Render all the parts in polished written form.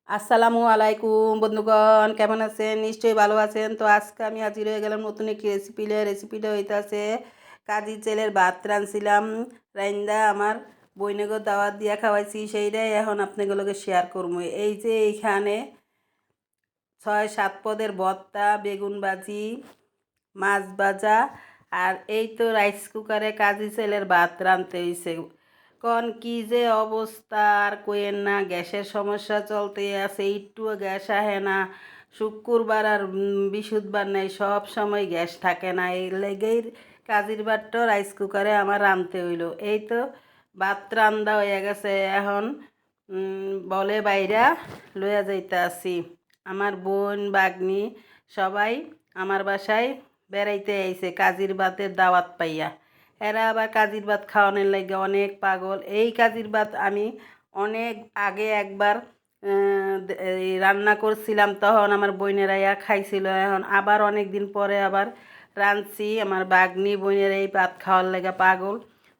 আসসালামু আলাইকুম বন্ধুগণ, কেমন আছেন? নিশ্চয়ই ভালো আছেন। তো আজকে আমি হাজির হয়ে গেলাম নতুন একটি রেসিপিটা হইতাছে কাজি চালের ভাত রাঁধছিলাম। রাইন্দা আমার বইনেগো দাওয়াত দিয়া খাওয়াইছি, সেইটাই এখন আপনাগুলোকে শেয়ার করবো। এই যে এইখানে 6-7 পদের ভর্তা, বেগুন ভাজি, মাছ ভাজা, আর এই তো রাইস কুকারে কাজি চালের ভাত রাঁধতে হইছে। কন কি যে অবস্থা আর কইেন না, গ্যাসের সমস্যা চলতে আছে, একটুও গ্যাস আহে না। শুক্রবার আর বৃহস্পতিবার নেই, সব সময় গ্যাস থাকে না, এই লেগেই কাজির ভাতটা রাইস কুকারে আমার রাঁধতে হইলো। এই তো ভাত রান্দা হয়ে গেছে, এখন বলে বাইরা লইয়া যাইতে আসি। আমার বোন বাগনি সবাই আমার বাসায় বেড়াইতে আইছে কাজির ভাতের দাওয়াত পাইয়া। এরা আবার কাজির ভাত খাওয়ানোর লাগে অনেক পাগল। এই কাজির ভাত আমি অনেক আগে একবার রান্না করছিলাম, তখন আমার বোনেরা খাইছিল। এখন আবার অনেক দিন পরে আবার রাঁধছি। আমার বাগনি বোনের এই ভাত খাওয়ার লাগে পাগল।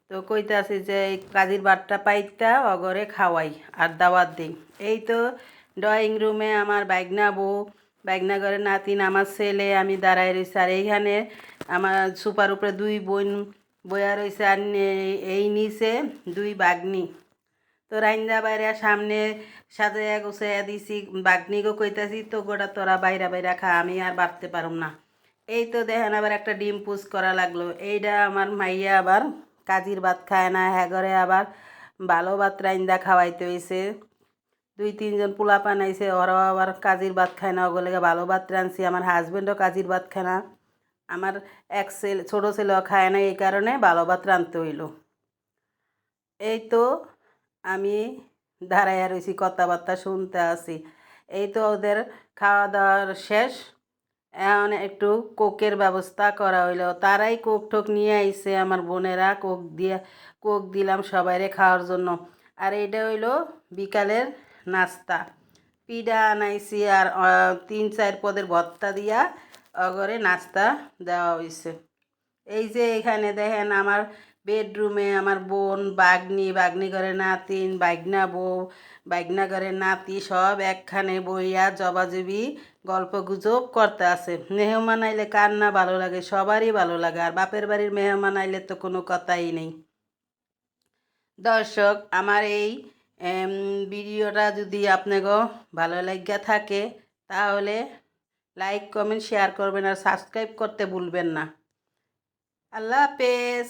তো কইতে আছি যে এই কাজির ভাতটা পাইতা অগরে খাওয়াই আর দাওয়াত দিই। এই তো ড্রয়িং রুমে আমার বাইগনা বউ, বাইগনা ঘরে নাতিন, আমার ছেলে, আমি দাঁড়াই রয়েছি। আর এইখানে আমার সুপার উপরে 2 বোন বয়া রয়েছে, আর এই নিচে 2 বাগনি। তো রাইন্দা বাইরে সামনে সাজাইয়া গুছাইয়া দিছি, বাগনিকেও কইতাছি তো গোটা তোরা বাইরা বাইরা খা, আমি আর বাড়তে পারুম না। এই তো দেখেন আবার একটা ডিম পুষ করা লাগলো। এইটা আমার মাইয়া আবার কাজির ভাত খায় না, হ্যাঁ ঘরে আবার ভালো ভাত রাইন্দা খাওয়াইতে হয়েছে। 2-3 জন পোলা পানাইছে, ওরাও আবার কাজির ভাত খায় না, ওগুলো ভালো ভাত রাঁধছি। আমার হাজব্যান্ডও কাজির ভাত খায় না, আমার এক ছেলে, ছোটো ছেলেও খায় না, এই কারণে ভালো ভাত রাঁধতে হইল। এই তো আমি দাঁড়াইয়া রয়েছি, কথাবার্তা শুনতে আসি। এই তো ওদের খাওয়া দাওয়ার শেষ, এখন একটু কোকের ব্যবস্থা করা হইলো। তারাই কোক টোক নিয়ে আইছে, আমার বোনেরা কোক দিলাম সবাইরে খাওয়ার জন্য। আর এইটা হইলো বিকালের নাস্তা। পিঠা আনাইছি আর 3-4 পদের ভর্তা দিয়া অগরে নাস্তা দেওয়া হয়েছে। এই যে এখানে দেখেন আমার বেডরুমে আমার বোন, বাগনি ঘরে নাতিন, বাইগনা বউ, বাইগনা ঘরে নাতি সব একখানে বইয়া জবাজবি গল্প গুজব করতে আছে। মেহমান আইলে কার না ভালো লাগে, সবারই ভালো লাগে। আর বাপের বাড়ির মেহমান আইলে তো কোনো কথাই নেই। দর্শক, আমার এই ভিডিওটা যদি আপনাকে ভালো লাগিয়া থাকে, তাহলে লাইক কমেন্ট শেয়ার করবেন আর সাবস্ক্রাইব করতে ভুলবেন না। আল্লাহ হাফেজ।